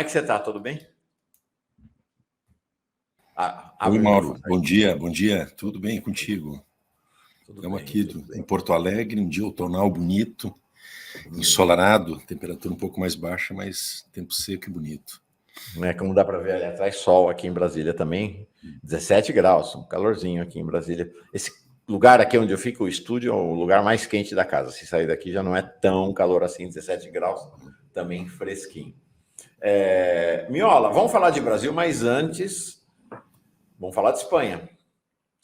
é que você está? Tudo bem? Oi, Mauro. Bom dia. Tudo bem contigo? Estamos aqui em Porto Alegre, um dia outonal bonito, ensolarado, temperatura um pouco mais baixa, mas tempo seco e bonito. Como dá para ver ali atrás, sol aqui em Brasília também, 17 graus, um calorzinho aqui em Brasília. Esse lugar aqui onde eu fico, o estúdio, é o lugar mais quente da casa. Se sair daqui já não é tão calor assim, 17 graus, também fresquinho. Miola, vamos falar de Brasil, mas antes vamos falar de Espanha.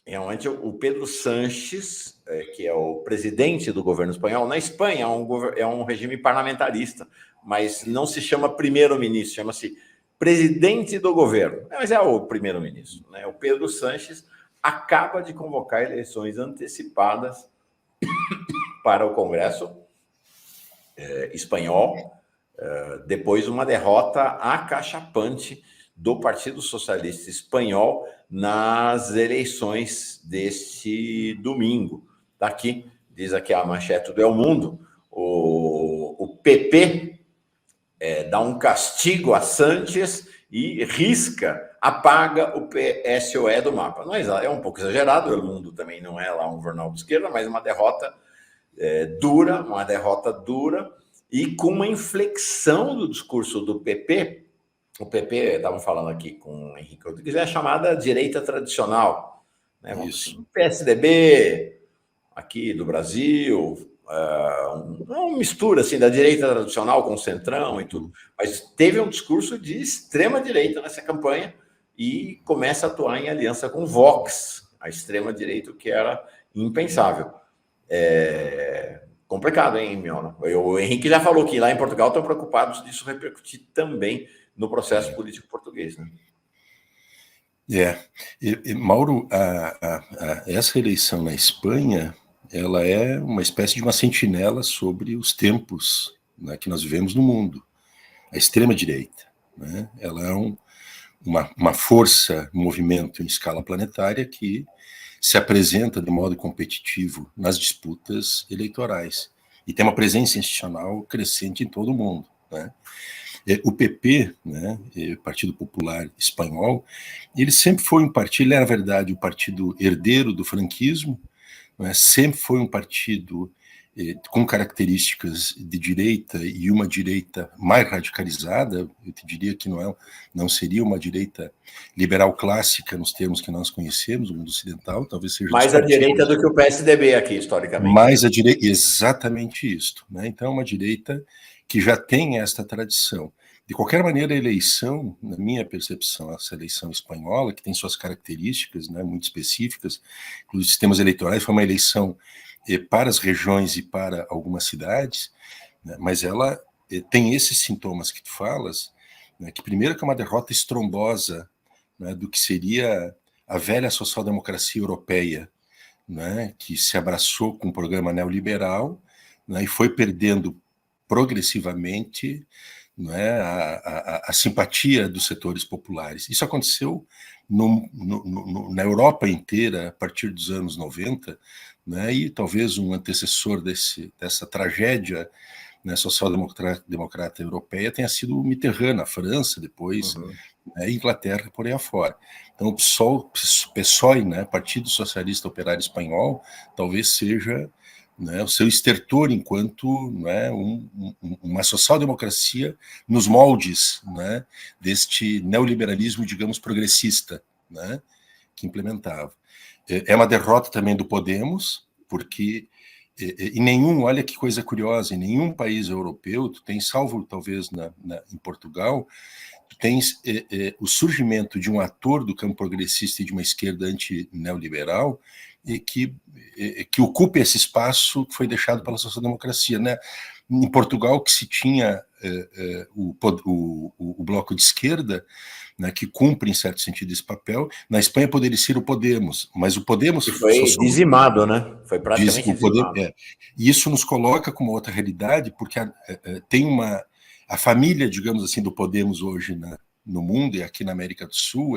Realmente, o Pedro Sánchez, que é o presidente do governo espanhol, na Espanha é um regime parlamentarista, mas não se chama primeiro-ministro, chama-se presidente do governo. Mas é o primeiro-ministro, né? O Pedro Sánchez acaba de convocar eleições antecipadas para o Congresso espanhol, depois de uma derrota acachapante do Partido Socialista Espanhol nas eleições deste domingo. Daqui, diz aqui a manchete do El Mundo, o PP dá um castigo a Sánchez e apaga o PSOE do mapa. Não é um pouco exagerado, o El Mundo também não é lá um jornal de esquerda, mas uma derrota dura, e com uma inflexão do discurso do PP. O PP, estavam falando aqui com o Henrique Rodrigues, é a chamada direita tradicional, né? Assim, PSDB, aqui do Brasil, uma mistura assim, da direita tradicional com o centrão e tudo. Mas teve um discurso de extrema-direita nessa campanha e começa a atuar em aliança com Vox, a extrema-direita, que era impensável. Complicado, hein, Miola? O Henrique já falou que lá em Portugal estão preocupados disso repercutir também no processo político português, né? Mauro, essa eleição na Espanha, ela é uma espécie de uma sentinela sobre os tempos, né, que nós vivemos no mundo. A extrema-direita, né? Ela é uma força, um movimento em escala planetária que se apresenta de modo competitivo nas disputas eleitorais e tem uma presença institucional crescente em todo o mundo, né? O PP, né, o Partido Popular Espanhol, ele sempre foi um partido, ele era, na verdade, o partido herdeiro do franquismo, né, sempre foi um partido com características de direita e uma direita mais radicalizada. Eu te diria que não seria uma direita liberal clássica nos termos que nós conhecemos, o mundo ocidental, talvez seja mais à direita do que o PSDB aqui, historicamente. Mais à direita, exatamente isso, né? Então, uma direita que já tem esta tradição. De qualquer maneira, a eleição, na minha percepção, essa eleição espanhola, que tem suas características, né, muito específicas, os sistemas eleitorais, foi uma eleição para as regiões e para algumas cidades, né, mas ela tem esses sintomas que tu falas, né, que primeiro que é uma derrota estrondosa, né, do que seria a velha social-democracia europeia, né, que se abraçou com o programa neoliberal, né, e foi perdendo progressivamente, né, a simpatia dos setores populares. Isso aconteceu na Europa inteira a partir dos anos 90, né, e talvez um antecessor dessa tragédia, né, social-democrata europeia tenha sido o Mitterrand, a França, depois né, Inglaterra, por aí afora. Então, o PSOE, né, Partido Socialista Operário Espanhol, talvez seja, né, o seu estertor enquanto, né, uma social-democracia nos moldes, né, deste neoliberalismo, digamos, progressista, né, que implementava. É uma derrota também do Podemos, porque olha que coisa curiosa, em nenhum país europeu, tu tens, salvo talvez em Portugal, tu tens o surgimento de um ator do campo progressista e de uma esquerda anti-neoliberal que ocupe esse espaço que foi deixado pela social-democracia, né? Em Portugal, que se tinha o bloco de esquerda, né, que cumpre, em certo sentido, esse papel. Na Espanha poderia ser o Podemos, mas o Podemos... Que foi dizimado, né? Foi praticamente dizimado. E isso nos coloca com uma outra realidade, porque tem a família, digamos assim, do Podemos hoje no mundo e aqui na América do Sul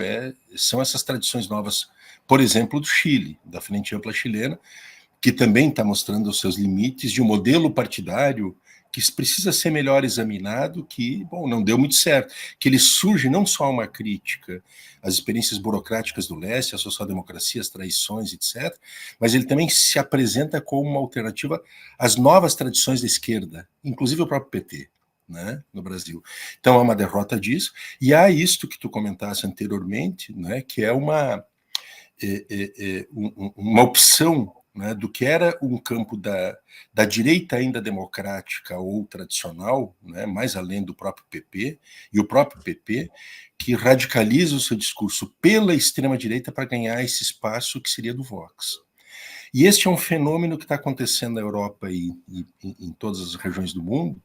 são essas tradições novas, por exemplo, do Chile, da Frente Ampla Chilena, que também está mostrando os seus limites de um modelo partidário que precisa ser melhor examinado, que, bom, não deu muito certo, que ele surge não só uma crítica às experiências burocráticas do leste, à social-democracia, às traições, etc., mas ele também se apresenta como uma alternativa às novas tradições da esquerda, inclusive o próprio PT, né, no Brasil. Então é uma derrota disso, e há isto que tu comentaste anteriormente, né, que é uma opção, né, do que era um campo da direita ainda democrática ou tradicional, né, mais além do próprio PP, e o próprio PP, que radicaliza o seu discurso pela extrema-direita para ganhar esse espaço que seria do Vox. E este é um fenômeno que está acontecendo na Europa e em todas as regiões do mundo,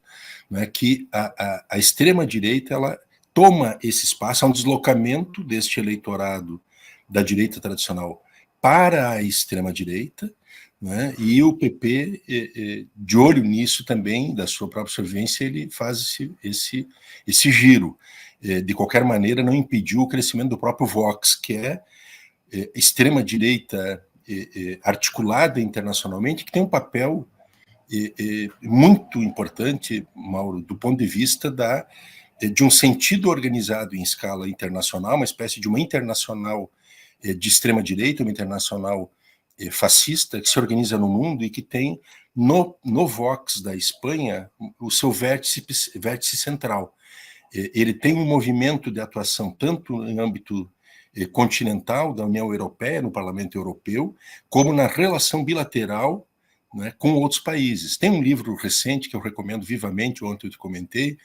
né, que a extrema-direita ela toma esse espaço, há um deslocamento deste eleitorado da direita tradicional para a extrema-direita, né, e o PP, de olho nisso também, da sua própria sobrevivência, ele faz esse giro. De qualquer maneira, não impediu o crescimento do próprio Vox, que é extrema-direita articulada internacionalmente, que tem um papel muito importante, Mauro, do ponto de vista de um sentido organizado em escala internacional, uma espécie de uma internacional de extrema-direita, uma internacional fascista, que se organiza no mundo e que tem no Vox da Espanha o seu vértice central. Ele tem um movimento de atuação tanto em âmbito continental da União Europeia, no Parlamento Europeu, como na relação bilateral, né, com outros países. Tem um livro recente que eu recomendo vivamente, ontem eu te comentei,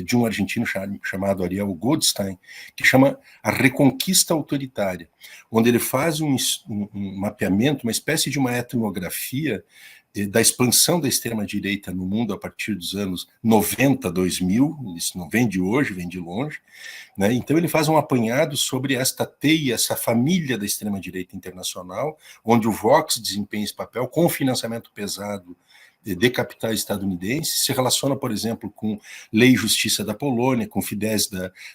de um argentino chamado Ariel Goldstein, que chama A Reconquista Autoritária, onde ele faz um mapeamento, uma espécie de uma etnografia da expansão da extrema-direita no mundo a partir dos anos 90, 2000, isso não vem de hoje, vem de longe, né? Então ele faz um apanhado sobre esta teia, essa família da extrema-direita internacional, onde o Vox desempenha esse papel com financiamento pesado de capitais estadunidenses, se relaciona, por exemplo, com Lei e Justiça da Polônia, com Fidesz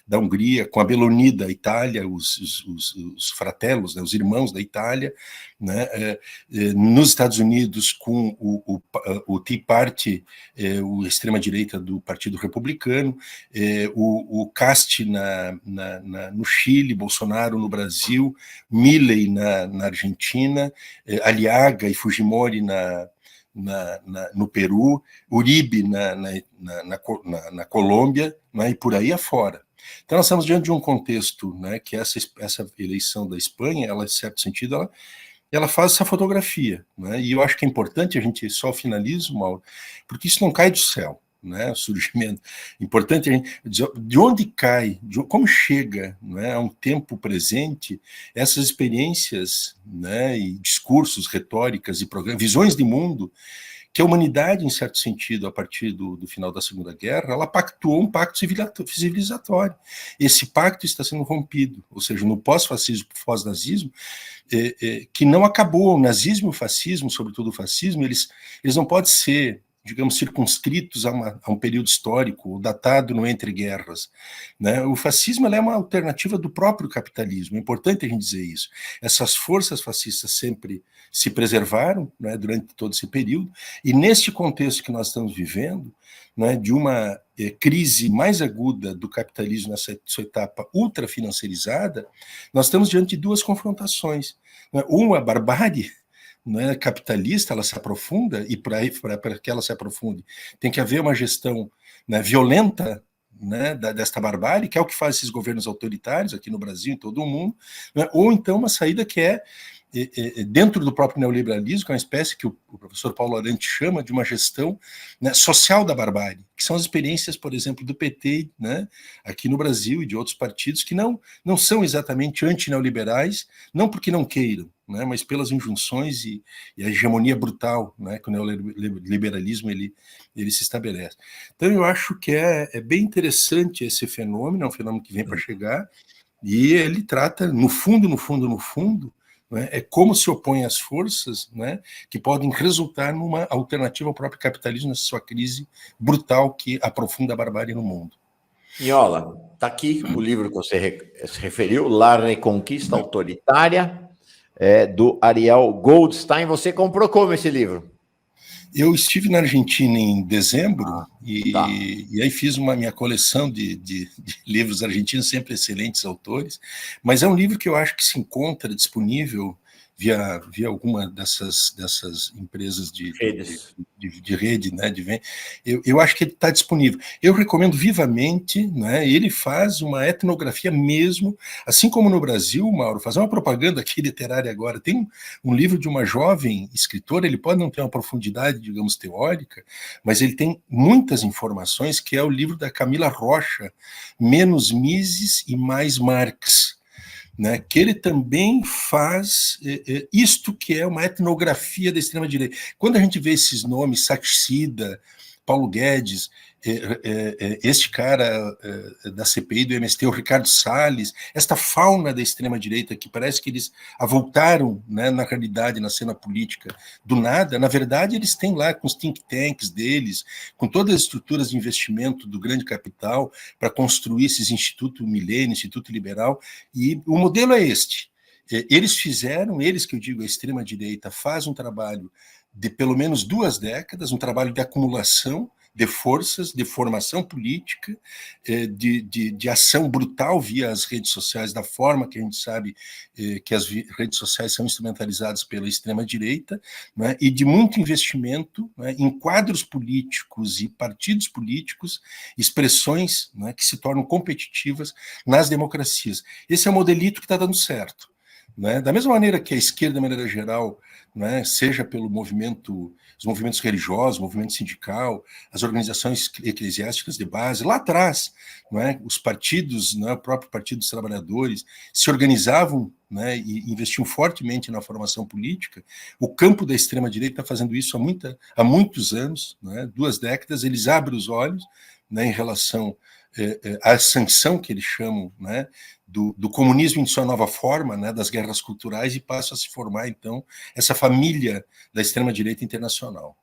da Hungria, com a Belloni da Itália, os fratellos, né, os irmãos da Itália, né, nos Estados Unidos com o Tea Party, a extrema-direita do Partido Republicano, o Cast no Chile, Bolsonaro no Brasil, Milei na Argentina, Aliaga e Fujimori no Peru, Uribe na Colômbia, né, e por aí afora. Então nós estamos diante de um contexto, né, que essa eleição da Espanha, ela, em certo sentido, ela faz essa fotografia, né, e eu acho que é importante a gente só finalizo, Mauro, porque isso não cai do céu, né, o surgimento. Importante a gente dizer de onde cai, como chega, né, a um tempo presente essas experiências, né, e discursos, retóricas e visões de mundo que a humanidade, em certo sentido, a partir do final da Segunda Guerra, ela pactuou um pacto civilizatório. Esse pacto está sendo rompido, ou seja, no pós-fascismo, pós-nazismo, que não acabou. O nazismo e o fascismo, sobretudo o fascismo, eles não podem ser, digamos, circunscritos a um período histórico, datado no entre-guerras, né? O fascismo é uma alternativa do próprio capitalismo, é importante a gente dizer isso. Essas forças fascistas sempre se preservaram, né, durante todo esse período, e neste contexto que nós estamos vivendo, né, de uma crise mais aguda do capitalismo nessa sua etapa ultrafinanciarizada, nós estamos diante de duas confrontações. Né? Uma, a barbárie, né, capitalista, ela se aprofunda, e para que ela se aprofunde tem que haver uma gestão, né, violenta, né, desta barbárie, que é o que faz esses governos autoritários aqui no Brasil, em todo o mundo, né, ou então uma saída que é dentro do próprio neoliberalismo, que é uma espécie que o professor Paulo Arantes chama de uma gestão, né, social da barbárie, que são as experiências, por exemplo, do PT, né, aqui no Brasil e de outros partidos que não são exatamente antineoliberais, não porque não queiram, né, mas pelas injunções e a hegemonia brutal, né, que o neoliberalismo ele se estabelece. Então eu acho que é bem interessante esse fenômeno, é um fenômeno que vem para chegar, e ele trata, no fundo, né, é como se opõe às forças, né, que podem resultar numa alternativa ao próprio capitalismo, nessa sua crise brutal que aprofunda a barbárie no mundo. Miola, está aqui o livro que você se referiu, La Reconquista Autoritária, do Ariel Goldstein. Você comprou como esse livro? Eu estive na Argentina em dezembro Tá. e aí fiz uma minha coleção de livros argentinos, sempre excelentes autores, mas é um livro que eu acho que se encontra disponível via alguma dessas empresas Redes. de rede, né, de venda. Eu acho que ele está disponível. Eu recomendo vivamente, né, ele faz uma etnografia mesmo, assim como no Brasil, Mauro, fazer uma propaganda aqui literária agora. Tem um livro de uma jovem escritora, ele pode não ter uma profundidade, digamos, teórica, mas ele tem muitas informações, que é o livro da Camila Rocha, Menos Mises e Mais Marx, né, que ele também faz isto que é uma etnografia da extrema-direita. Quando a gente vê esses nomes, Saxida, Paulo Guedes, este cara da CPI do MST, o Ricardo Salles, esta fauna da extrema-direita que parece que eles avultaram, né, na realidade, na cena política do nada, na verdade eles têm lá com os think tanks deles, com todas as estruturas de investimento do grande capital para construir esses Instituto Milênio, Instituto Liberal, e o modelo é este. Eles que eu digo, a extrema-direita, faz um trabalho de pelo menos 2 décadas, um trabalho de acumulação de forças, de formação política, de ação brutal via as redes sociais, da forma que a gente sabe que as redes sociais são instrumentalizadas pela extrema-direita, né, e de muito investimento, né, em quadros políticos e partidos políticos, expressões, né, que se tornam competitivas nas democracias. Esse é o modelito que está dando certo. Né? Da mesma maneira que a esquerda, de maneira geral, né, seja pelo movimento, os movimentos religiosos, o movimento sindical, as organizações eclesiásticas de base, lá atrás, né, os partidos, né, o próprio Partido dos Trabalhadores, se organizavam, né, e investiam fortemente na formação política. O campo da extrema-direita está fazendo isso há muitos anos, né, 2 décadas, eles abrem os olhos, né, em relação à sanção que eles chamam, né, do comunismo em sua nova forma, né, das guerras culturais, e passa a se formar, então, essa família da extrema-direita internacional.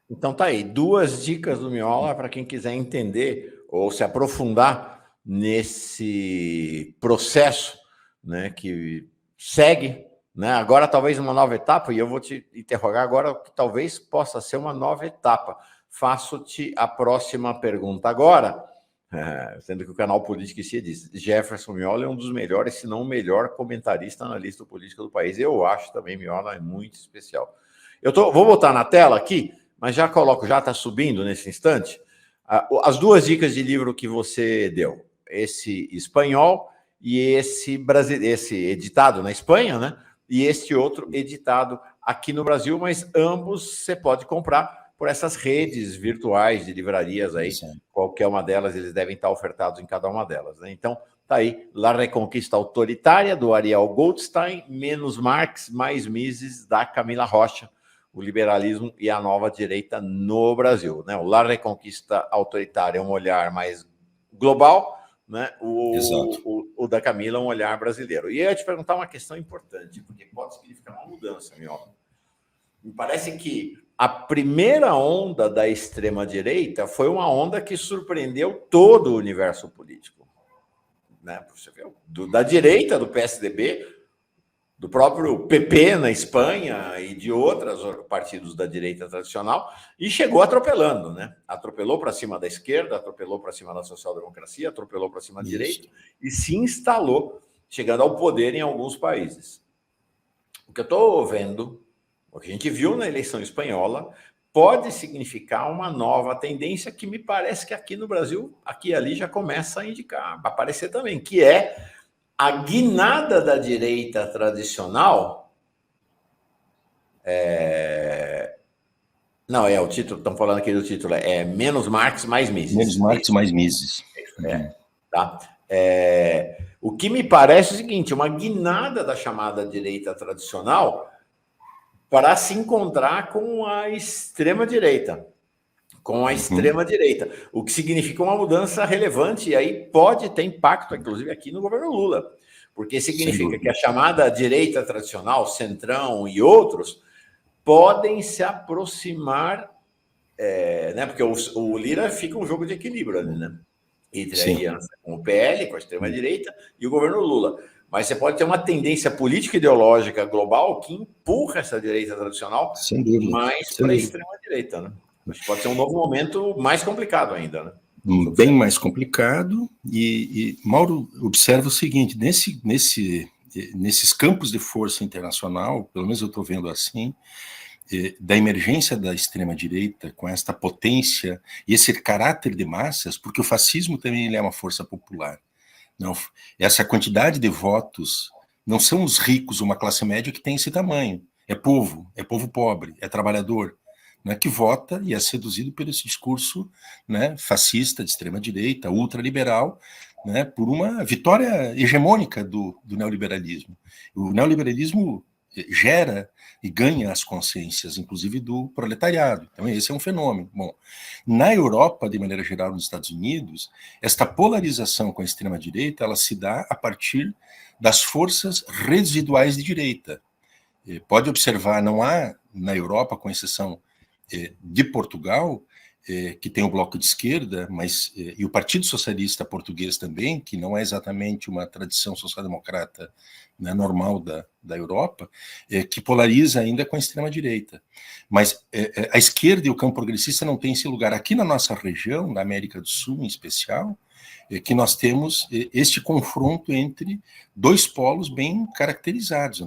Então tá aí, 2 dicas do Miola para quem quiser entender ou se aprofundar nesse processo, né, que segue, né, agora talvez uma nova etapa, e eu vou te interrogar agora que talvez possa ser uma nova etapa. Faço-te a próxima pergunta agora, sendo que o canal Política e Cia diz, Jefferson Miola é um dos melhores, se não o melhor comentarista analista político do país. Eu acho também Miola é muito especial. Vou botar na tela aqui, mas já coloco, já está subindo nesse instante, as 2 dicas de livro que você deu. Esse espanhol e esse editado na Espanha, né? E este outro editado aqui no Brasil, mas ambos você pode comprar por essas redes virtuais de livrarias aí. Sim. Qualquer uma delas, eles devem estar ofertados em cada uma delas, né? Então, tá aí, La Reconquista Autoritária, do Ariel Goldstein, Menos Marx, Mais Mises, da Camila Rocha, o liberalismo e a nova direita no Brasil, né? O La Reconquista Autoritária é um olhar mais global, né? O da Camila é um olhar brasileiro. E eu ia te perguntar uma questão importante, porque pode significar uma mudança, Miola. Me parece que a primeira onda da extrema-direita foi uma onda que surpreendeu todo o universo político, né? Você vê, da direita, do PSDB, do próprio PP na Espanha e de outros partidos da direita tradicional, e chegou atropelando, né? Atropelou para cima da esquerda, atropelou para cima da social-democracia, atropelou para cima da direita e se instalou, chegando ao poder em alguns países. O que eu estou vendo, o que a gente viu na eleição espanhola, pode significar uma nova tendência que me parece que aqui no Brasil, aqui e ali, já começa a indicar, a aparecer também, que é a guinada da direita tradicional. Não, o título, estão falando aqui do título, é Menos Marx, Mais Mises. Menos Marx, Mais Mises. Tá? O que me parece é o seguinte, uma guinada da chamada direita tradicional para se encontrar com a extrema-direita. O que significa uma mudança relevante, e aí pode ter impacto, inclusive, aqui no governo Lula, porque significa que a chamada direita tradicional, Centrão e outros, podem se aproximar, né? Porque o Lira fica um jogo de equilíbrio ali, né? Entre a aliança com o PL, com a extrema-direita, e o governo Lula. mas você pode ter uma tendência política ideológica global que empurra essa direita tradicional mais para a extrema-direita, né? Acho que pode ser um novo momento mais complicado ainda, né? Bem mais complicado, e Mauro observa o seguinte, nesses campos de força internacional, pelo menos eu estou vendo assim, da emergência da extrema-direita com esta potência e esse caráter de massas, porque o fascismo também ele é uma força popular. Não, essa quantidade de votos não são os ricos, uma classe média que tem esse tamanho, é povo pobre, é trabalhador, né, que vota e é seduzido por esse discurso, né, fascista, de extrema-direita, ultraliberal, né, por uma vitória hegemônica do neoliberalismo. O neoliberalismo gera e ganha as consciências, inclusive do proletariado. Então esse é um fenômeno. Bom, na Europa, de maneira geral, nos Estados Unidos, esta polarização com a extrema-direita, ela se dá a partir das forças residuais de direita. Pode observar, não há na Europa, com exceção de Portugal, que tem o Bloco de Esquerda, mas e o Partido Socialista Português também, que não é exatamente uma tradição social-democrata, né, normal da Europa, que polariza ainda com a extrema-direita. Mas a esquerda e o campo progressista não têm esse lugar. Aqui na nossa região, na América do Sul em especial, que nós temos este confronto entre dois polos bem caracterizados,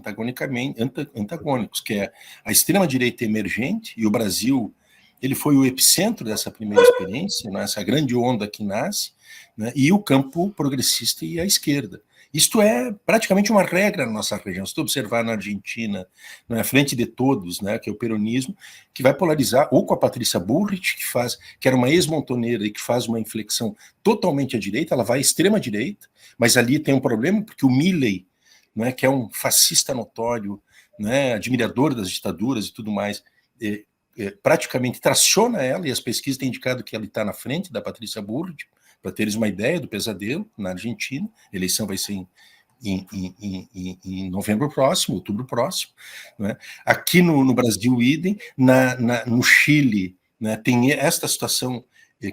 antagônicos, que é a extrema-direita emergente, e o Brasil ele foi o epicentro dessa primeira experiência, né, essa grande onda que nasce, né, e o campo progressista e a esquerda. Isto é praticamente uma regra na nossa região. Se tu observar na Argentina, na frente de todos, né, que é o peronismo, que vai polarizar, ou com a Patrícia Bullrich, que era uma ex-montoneira e que faz uma inflexão totalmente à direita, ela vai à extrema-direita, mas ali tem um problema, porque o Milei, né, que é um fascista notório, né, admirador das ditaduras e tudo mais, praticamente traciona ela, e as pesquisas têm indicado que ela está na frente da Patrícia Bullrich, para teres uma ideia do pesadelo na Argentina. A eleição vai ser em novembro próximo, outubro próximo, né? Aqui no Brasil, idem, no Chile, né, tem esta situação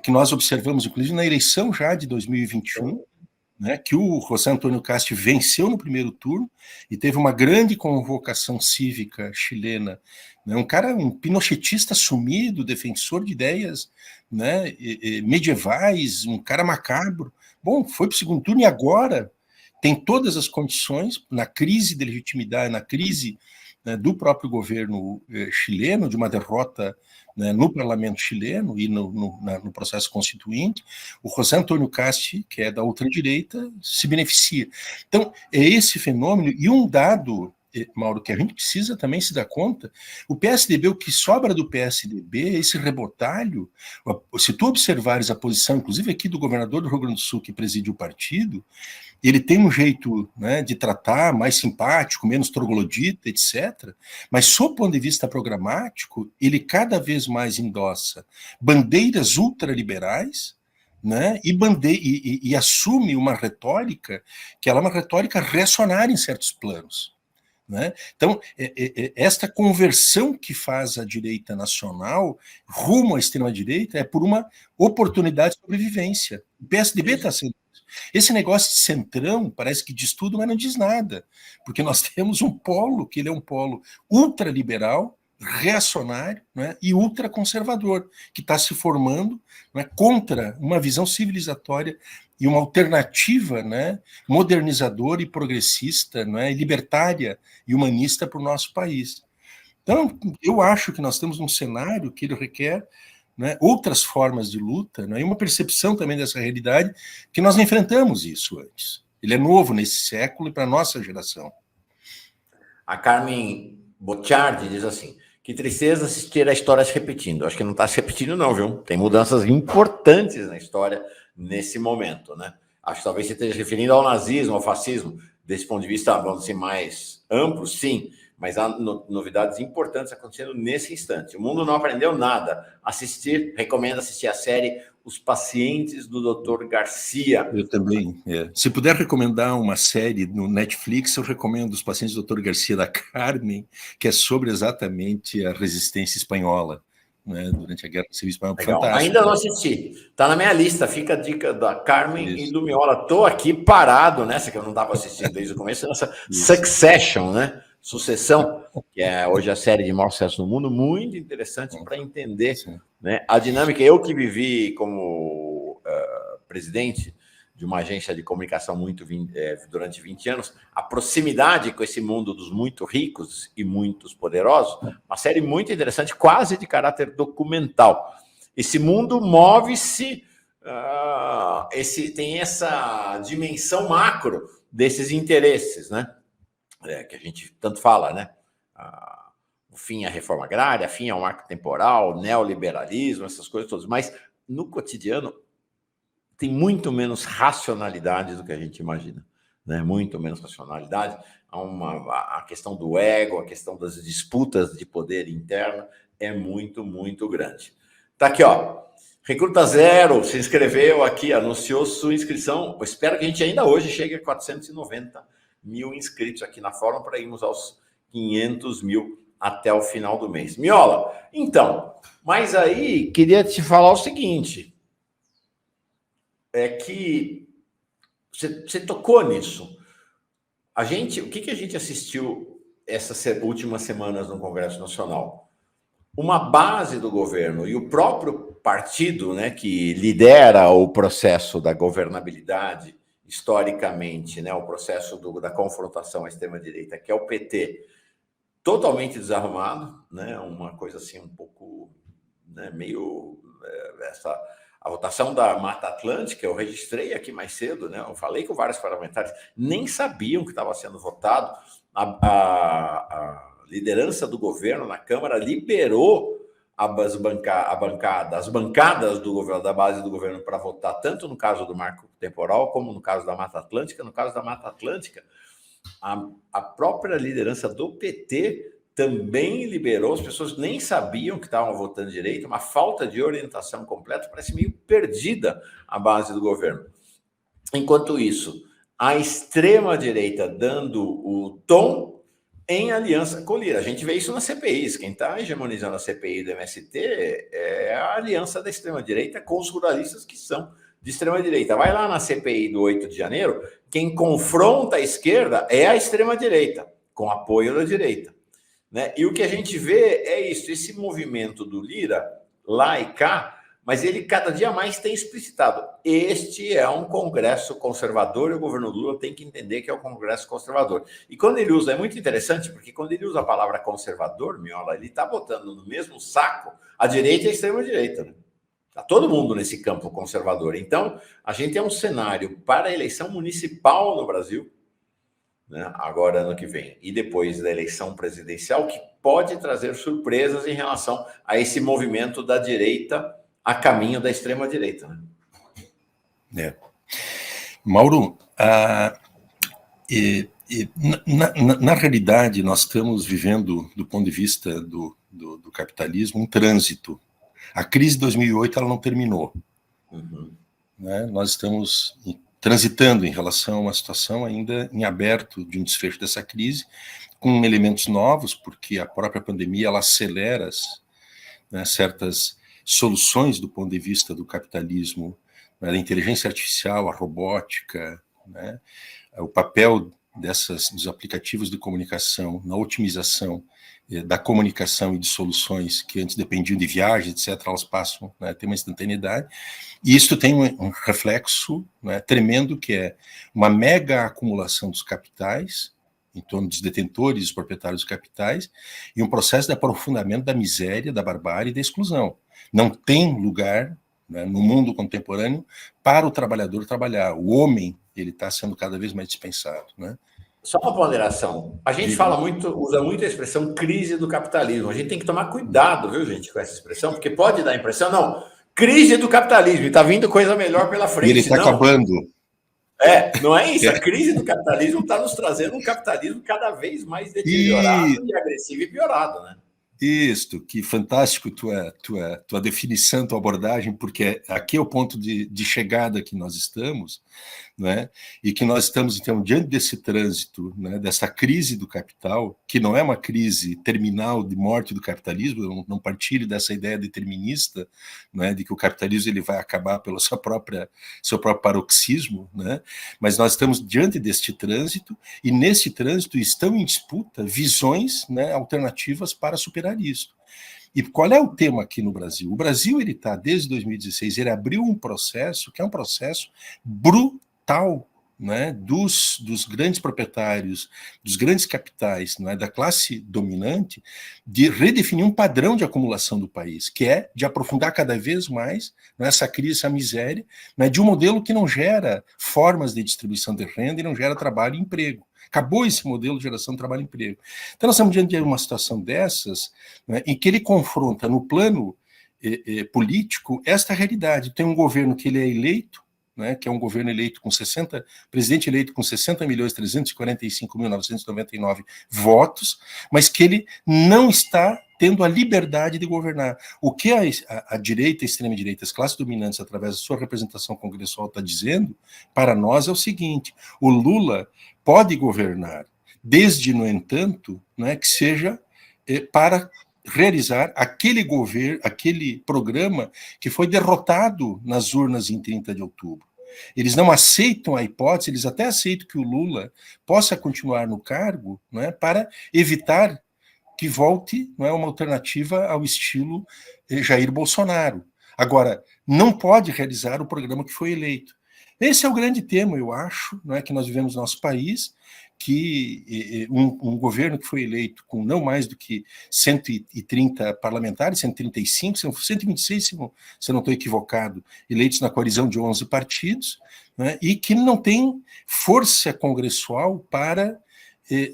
que nós observamos, inclusive, na eleição já de 2021, né, que o José Antônio Cast venceu no primeiro turno e teve uma grande convocação cívica chilena, né, um pinochetista sumido, defensor de ideias, né, medievais, um cara macabro. Bom, foi para o segundo turno e agora tem todas as condições, na crise de legitimidade, na crise, né, do próprio governo chileno, de uma derrota, né, no parlamento chileno e no processo constituinte, o José Antônio Casti, que é da ultradireita, se beneficia. Então, é esse fenômeno, e um dado, Mauro, que a gente precisa também se dar conta, o PSDB, o que sobra do PSDB, esse rebotalho, se tu observares a posição, inclusive aqui do governador do Rio Grande do Sul, que preside o partido, ele tem um jeito, né, de tratar mais simpático, menos troglodita, etc. Mas, sob o ponto de vista programático, ele cada vez mais endossa bandeiras ultraliberais, né, e assume uma retórica que ela é uma retórica reacionária em certos planos. Né? Então, esta conversão que faz a direita nacional rumo à extrema-direita é por uma oportunidade de sobrevivência. O PSDB está sendo. Esse negócio de centrão parece que diz tudo, mas não diz nada, porque nós temos um polo, que ele é um polo ultraliberal, reacionário, né, e ultraconservador, que está se formando, né, contra uma visão civilizatória e uma alternativa, né, modernizadora e progressista, né, libertária e humanista para o nosso país. Então, eu acho que nós temos um cenário que ele requer, né, outras formas de luta, né, e uma percepção também dessa realidade, que nós não enfrentamos isso antes. Ele é novo nesse século e para a nossa geração. A Carmen Bocciardi diz assim: que tristeza assistir a história se repetindo. Acho que não está se repetindo, não, viu? Tem mudanças importantes na história nesse momento, né? Acho que talvez você esteja referindo ao nazismo, ao fascismo, desse ponto de vista, vamos dizer, mais amplo, sim, mas há novidades importantes acontecendo nesse instante. O mundo não aprendeu nada. Recomendo assistir a série Os Pacientes do Dr. Garcia. Eu também. Se puder recomendar uma série no Netflix, eu recomendo Os Pacientes do Dr. Garcia, da Carmen, que é sobre exatamente a resistência espanhola, né, durante a Guerra Civil Espanhola. Legal. Fantástico. Ainda não assisti. Está na minha lista. Fica a dica da Carmen e do Miola. Estou aqui parado nessa que eu não estava assistindo desde o começo, nessa Succession, né? Sucessão, que é hoje a série de maior sucesso no mundo, muito interessante para entender, né, a dinâmica. Eu que vivi como presidente de uma agência de comunicação durante 20 anos, a proximidade com esse mundo dos muito ricos e muitos poderosos, uma série muito interessante, quase de caráter documental. Esse mundo move-se, tem essa dimensão macro desses interesses, né? Que a gente tanto fala, né? O fim à reforma agrária, fim ao marco temporal, neoliberalismo, essas coisas todas. Mas no cotidiano tem muito menos racionalidade do que a gente imagina, né? Muito menos racionalidade. A questão do ego, a questão das disputas de poder interno é muito, muito grande. Tá aqui, ó. Recruta Zero se inscreveu aqui, anunciou sua inscrição. Eu espero que a gente ainda hoje chegue a 490 mil inscritos aqui na Fórum para irmos aos 500 mil até o final do mês. Miola, então, mas aí queria te falar o seguinte, é que você tocou nisso. O que a gente assistiu essas últimas semanas no Congresso Nacional? Uma base do governo e o próprio partido, né, que lidera o processo da governabilidade historicamente, né, o processo da confrontação à extrema-direita, que é o PT, totalmente desarrumado, né, uma coisa assim um pouco, né, meio... A votação da Mata Atlântica, eu registrei aqui mais cedo, né, eu falei com vários parlamentares, nem sabiam que estava sendo votado, a liderança do governo na Câmara liberou as bancadas do governo, da base do governo, para votar tanto no caso do marco temporal como no caso da Mata Atlântica. No caso da Mata Atlântica, a própria liderança do PT também liberou, as pessoas nem sabiam que estavam votando direito, uma falta de orientação completa, parece meio perdida a base do governo. Enquanto isso, a extrema-direita dando o tom em aliança com o Lira. A gente vê isso nas CPIs. Quem está hegemonizando a CPI do MST é a aliança da extrema-direita com os ruralistas que são de extrema-direita. Vai lá na CPI do 8 de janeiro, quem confronta a esquerda é a extrema-direita, com apoio da direita, né? E o que a gente vê é isso, esse movimento do Lira, lá e cá, mas ele cada dia mais tem explicitado. Este é um congresso conservador e o governo Lula tem que entender que é um congresso conservador. E quando ele usa, é muito interessante, porque quando ele usa a palavra conservador, Miola, ele está botando no mesmo saco a direita e a extrema-direita, né? Está todo mundo nesse campo conservador. Então, a gente tem um cenário para a eleição municipal no Brasil, né, agora ano que vem, e depois da eleição presidencial, que pode trazer surpresas em relação a esse movimento da direita a caminho da extrema-direita, né? Mauro, na realidade, nós estamos vivendo, do ponto de vista do capitalismo, um trânsito. A crise de 2008 ela não terminou. Né? Nós estamos transitando em relação a uma situação ainda em aberto de um desfecho dessa crise, com elementos novos, porque a própria pandemia ela acelera certas soluções do ponto de vista do capitalismo, né, da inteligência artificial, a robótica, né, o papel dos aplicativos de comunicação na otimização da comunicação e de soluções que antes dependiam de viagens, etc., elas passam, né, tem uma instantaneidade, e isso tem um reflexo, né, tremendo, que é uma mega acumulação dos capitais, em torno dos detentores e proprietários dos capitais, e um processo de aprofundamento da miséria, da barbárie e da exclusão. Não tem lugar, né, no mundo contemporâneo para o trabalhador trabalhar. O homem ele está sendo cada vez mais dispensado, né? Só uma ponderação. A gente usa muito a expressão crise do capitalismo. A gente tem que tomar cuidado, viu, gente, com essa expressão, porque pode dar a impressão, não, crise do capitalismo, e está vindo coisa melhor pela frente. E ele está acabando. Não é isso. A crise do capitalismo está nos trazendo um capitalismo cada vez mais deteriorado e agressivo e piorado, né? Isto, que fantástico tua definição, tua abordagem, porque aqui é o ponto de chegada que nós estamos, né? E que nós estamos, então, diante desse trânsito, né, dessa crise do capital, que não é uma crise terminal de morte do capitalismo, eu não partilho dessa ideia determinista, né, de que o capitalismo ele vai acabar pelo seu próprio paroxismo, né? Mas nós estamos diante deste trânsito, e nesse trânsito estão em disputa visões, né, alternativas para superar isso. E qual é o tema aqui no Brasil? O Brasil, ele está, desde 2016, ele abriu um processo que é um processo brutal, né, dos grandes proprietários, dos grandes capitais, né, da classe dominante, de redefinir um padrão de acumulação do país, que é de aprofundar cada vez mais nessa crise, essa miséria, né, de um modelo que não gera formas de distribuição de renda e não gera trabalho e emprego. Acabou esse modelo de geração de trabalho e emprego. Então, nós estamos diante de uma situação dessas, né, em que ele confronta, no plano político, esta realidade. Tem um governo que ele é eleito, né, que é um governo eleito com presidente eleito com 60.345.999 votos, mas que ele não está tendo a liberdade de governar. O que a direita, a extrema-direita, as classes dominantes, através da sua representação congressual, está dizendo para nós é o seguinte: o Lula pode governar, desde, no entanto, né, que seja para realizar aquele governo, aquele programa que foi derrotado nas urnas em 30 de outubro. Eles não aceitam a hipótese, eles até aceitam que o Lula possa continuar no cargo, né, para evitar que volte, não é, uma alternativa ao estilo Jair Bolsonaro. Agora, não pode realizar o programa que foi eleito. Esse é o grande tema, eu acho, não é, que nós vivemos no nosso país, que um governo que foi eleito com não mais do que 130 parlamentares, 135, 126, se eu não estou equivocado, eleitos na coalizão de 11 partidos, né, e que não tem força congressual para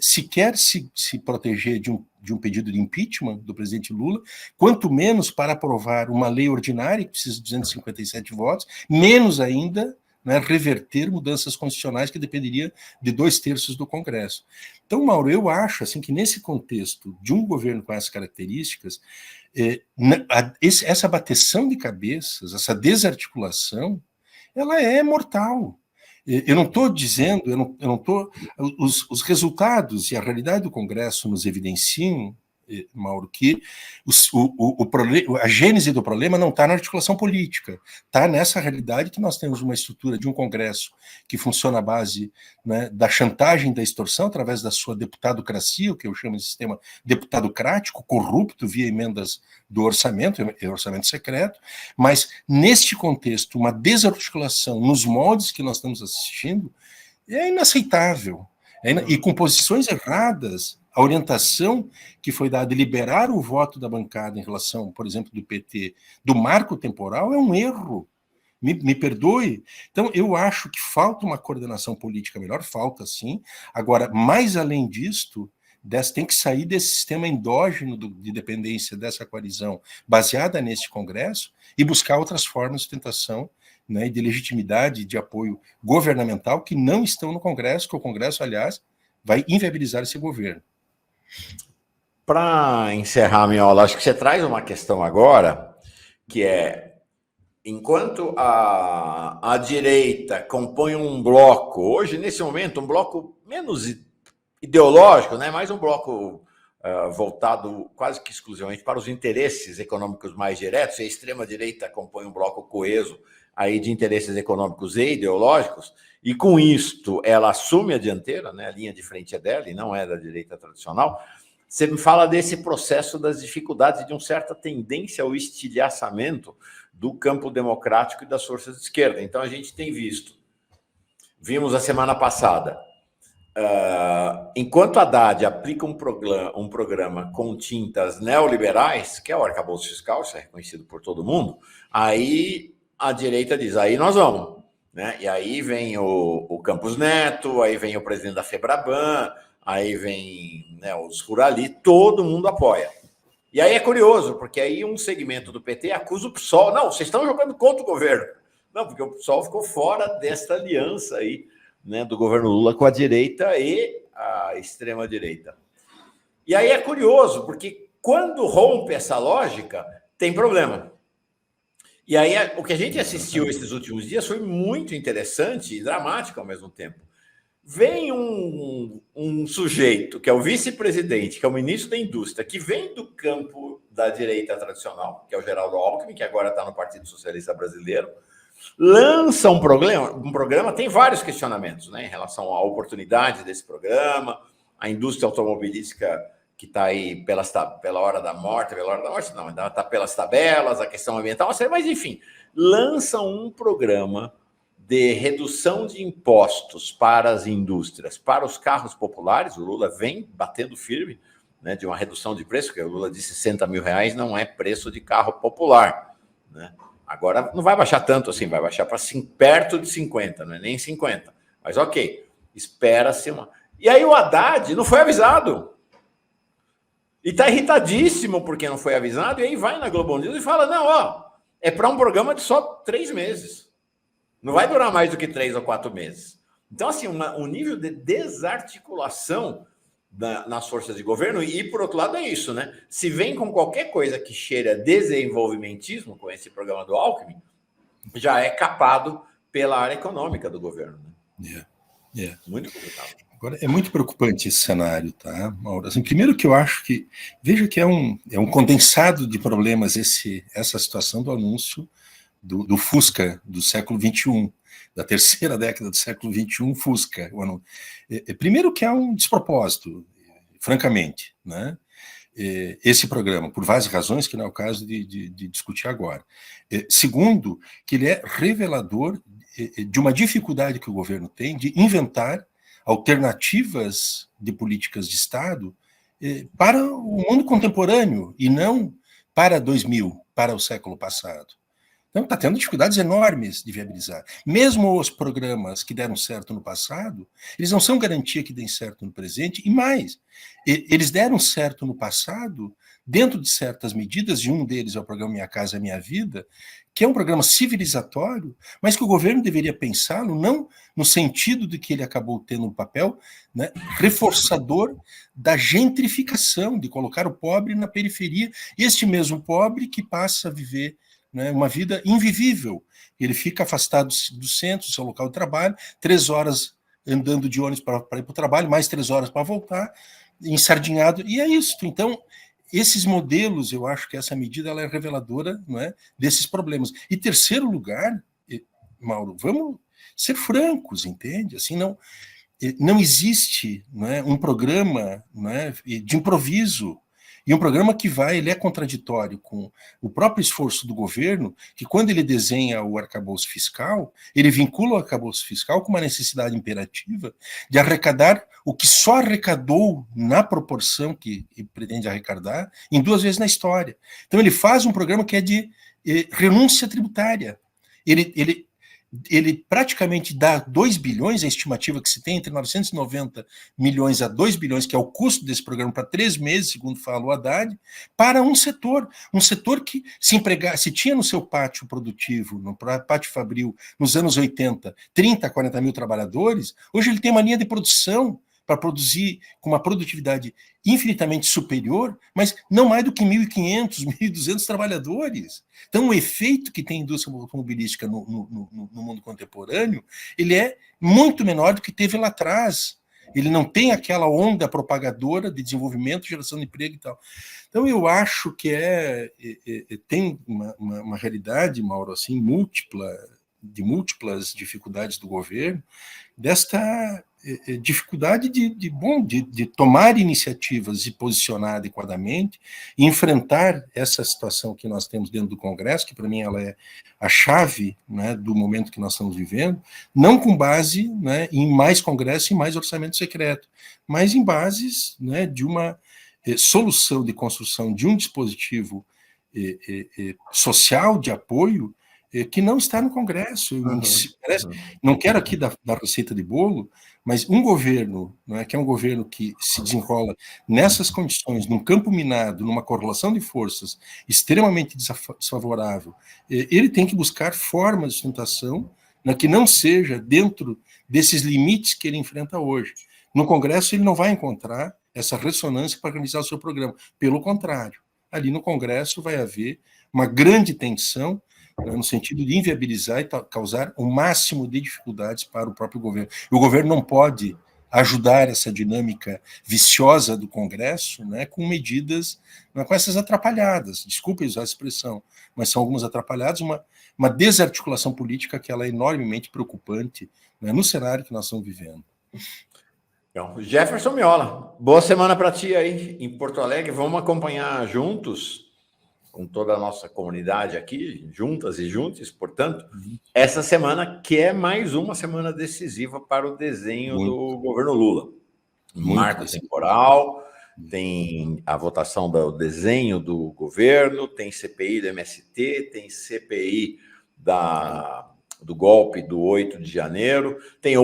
sequer se proteger de um pedido de impeachment do presidente Lula, quanto menos para aprovar uma lei ordinária, que precisa de 257 votos, menos ainda, né, reverter mudanças constitucionais que dependeria de 2/3 do Congresso. Então, Mauro, eu acho assim, que nesse contexto de um governo com essas características, essa bateção de cabeças, essa desarticulação, ela é mortal. Eu não estou dizendo, os resultados e a realidade do Congresso nos evidenciam, Mauro, que a gênese do problema não está na articulação política, está nessa realidade que nós temos uma estrutura de um Congresso que funciona à base, né, da chantagem, da extorsão, através da sua deputadocracia, o que eu chamo de sistema deputadocrático, corrupto via emendas do orçamento secreto, mas neste contexto, uma desarticulação nos moldes que nós estamos assistindo é inaceitável, e com posições erradas. A orientação que foi dada de liberar o voto da bancada em relação, por exemplo, do PT, do marco temporal, é um erro. Me perdoe. Então, eu acho que falta uma coordenação política melhor, falta sim. Agora, mais além disto, tem que sair desse sistema endógeno de dependência dessa coalizão baseada neste Congresso e buscar outras formas de sustentação, né, e de legitimidade, de apoio governamental que não estão no Congresso, que o Congresso, aliás, vai inviabilizar esse governo. Para encerrar, Miola, acho que você traz uma questão agora, que é, enquanto a direita compõe um bloco, hoje, nesse momento, um bloco menos ideológico, né, mais um bloco voltado quase que exclusivamente para os interesses econômicos mais diretos, e a extrema-direita compõe um bloco coeso aí de interesses econômicos e ideológicos, e com isto ela assume a dianteira, né, a linha de frente é dela e não é da direita tradicional. Você me fala desse processo das dificuldades de uma certa tendência ao estilhaçamento do campo democrático e das forças de esquerda. Então, a gente tem vimos a semana passada, enquanto Haddad aplica um programa com tintas neoliberais, que é o arcabouço fiscal, isso é reconhecido por todo mundo, aí a direita diz, aí nós vamos. Né? E aí vem o Campos Neto, aí vem o presidente da Febraban, aí vem, né, os Rurali, todo mundo apoia. E aí é curioso, porque aí um segmento do PT acusa o PSOL. Não, vocês estão jogando contra o governo. Não, porque o PSOL ficou fora desta aliança aí, né, do governo Lula com a direita e a extrema-direita. E aí é curioso, porque Quando rompe essa lógica, tem problema. E aí, o que a gente assistiu esses últimos dias foi muito interessante e dramático ao mesmo tempo. Vem um sujeito, que é o vice-presidente, que é o ministro da Indústria, que vem do campo da direita tradicional, que é o Geraldo Alckmin, que agora está no Partido Socialista Brasileiro, lança um programa, tem vários questionamentos, né, em relação à oportunidade desse programa, a indústria automobilística que está aí pela hora da morte não, ainda está pelas tabelas, a questão ambiental, mas enfim, lança um programa de redução de impostos para as indústrias, para os carros populares. O Lula vem batendo firme, né, de uma redução de preço, porque o Lula disse R$60 mil não é preço de carro popular, né? Agora não vai baixar tanto assim, vai baixar para perto de 50, não é nem 50. Mas ok, espera-se uma... E aí o Haddad não foi avisado. E está irritadíssimo porque não foi avisado, e aí vai na Globo News e fala, não, ó, é para um programa de só 3 meses. Não vai durar mais do que 3 ou 4 meses. Então, assim, um nível de desarticulação nas forças de governo, e por outro lado é isso, né? Se vem com qualquer coisa que cheira desenvolvimentismo, com esse programa do Alckmin, já é capado pela área econômica do governo. Né? Muito complicado. Agora, é muito preocupante esse cenário, tá, Mauro? Assim, primeiro que eu acho que, veja que é um condensado de problemas essa situação do anúncio do Fusca do século XXI, da terceira década do século XXI, Fusca. Primeiro que é um despropósito, francamente, né? Esse programa, por várias razões que não é o caso de discutir agora. Segundo, que ele é revelador de uma dificuldade que o governo tem de inventar alternativas de políticas de Estado para o mundo contemporâneo e não para 2000, para o século passado. Então, está tendo dificuldades enormes de viabilizar. Mesmo os programas que deram certo no passado, eles não são garantia que deem certo no presente, e mais, eles deram certo no passado, dentro de certas medidas, e um deles é o programa Minha Casa Minha Vida, que é um programa civilizatório, mas que o governo deveria pensá-lo não no sentido de que ele acabou tendo um papel, né, reforçador da gentrificação, de colocar o pobre na periferia, este mesmo pobre que passa a viver, né, uma vida invivível. Ele fica afastado do centro, do seu local de trabalho, 3 horas andando de ônibus para ir para o trabalho, mais 3 horas para voltar, ensardinhado, e é isso. Então, esses modelos, eu acho que essa medida ela é reveladora, não é, desses problemas. E terceiro lugar, Mauro, vamos ser francos, entende? Assim, não existe, não é, um programa, não é, de improviso. E um programa que ele é contraditório com o próprio esforço do governo, que quando ele desenha o arcabouço fiscal, ele vincula o arcabouço fiscal com uma necessidade imperativa de arrecadar o que só arrecadou na proporção que pretende arrecadar em 2 vezes na história. Então ele faz um programa que é de renúncia tributária. Ele praticamente dá 2 bilhões, a estimativa que se tem entre 990 milhões a 2 bilhões, que é o custo desse programa para 3 meses, segundo fala o Haddad, para um setor que se tinha no seu pátio produtivo, no pátio fabril, nos anos 80, 30, 40 mil trabalhadores, hoje ele tem uma linha de produção para produzir com uma produtividade infinitamente superior, mas não mais do que 1.500, 1.200 trabalhadores. Então, o efeito que tem a indústria automobilística no mundo contemporâneo, ele é muito menor do que teve lá atrás. Ele não tem aquela onda propagadora de desenvolvimento, geração de emprego e tal. Então, eu acho que tem uma realidade, Mauro, assim, de múltiplas dificuldades do governo, desta dificuldade de tomar iniciativas e posicionar adequadamente e enfrentar essa situação que nós temos dentro do Congresso, que para mim ela é a chave, né, do momento que nós estamos vivendo, não com base, né, em mais Congresso e mais orçamento secreto, mas em bases, né, de uma solução de construção de um dispositivo social de apoio que não está no Congresso. Não quero aqui dar receita de bolo, mas um governo, não é, que é um governo que se desenrola nessas condições, num campo minado, numa correlação de forças extremamente desfavorável, ele tem que buscar formas de sustentação, né, que não seja dentro desses limites que ele enfrenta hoje. No Congresso ele não vai encontrar essa ressonância para organizar o seu programa. Pelo contrário, ali no Congresso vai haver uma grande tensão, né, no sentido de inviabilizar e causar o máximo de dificuldades para o próprio governo. E o governo não pode ajudar essa dinâmica viciosa do Congresso, né, com medidas, com essas atrapalhadas, desculpe usar a expressão, mas são algumas atrapalhadas, uma desarticulação política que ela é enormemente preocupante, né, no cenário que nós estamos vivendo. Então, Jefferson Miola, boa semana para ti aí em Porto Alegre. Vamos acompanhar juntos, com toda a nossa comunidade aqui, juntas e juntos, portanto, essa semana que é mais uma semana decisiva para o desenho do governo Lula. Marco temporal, tem a votação do desenho do governo, tem CPI do MST, tem CPI do golpe do 8 de janeiro, tem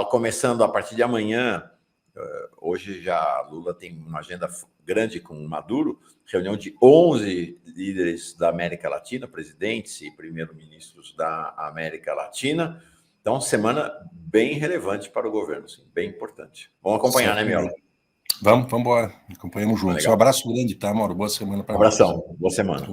começando a partir de amanhã, hoje já Lula tem uma agenda grande com Maduro, reunião de 11 líderes da América Latina, presidentes e primeiro-ministros da América Latina. Então, semana bem relevante para o governo, sim, bem importante. Vamos acompanhar, né, Miola? Vamos embora. Acompanhamos juntos. Um abraço grande, tá, Mauro? Boa semana para nós. Um abração, boa semana.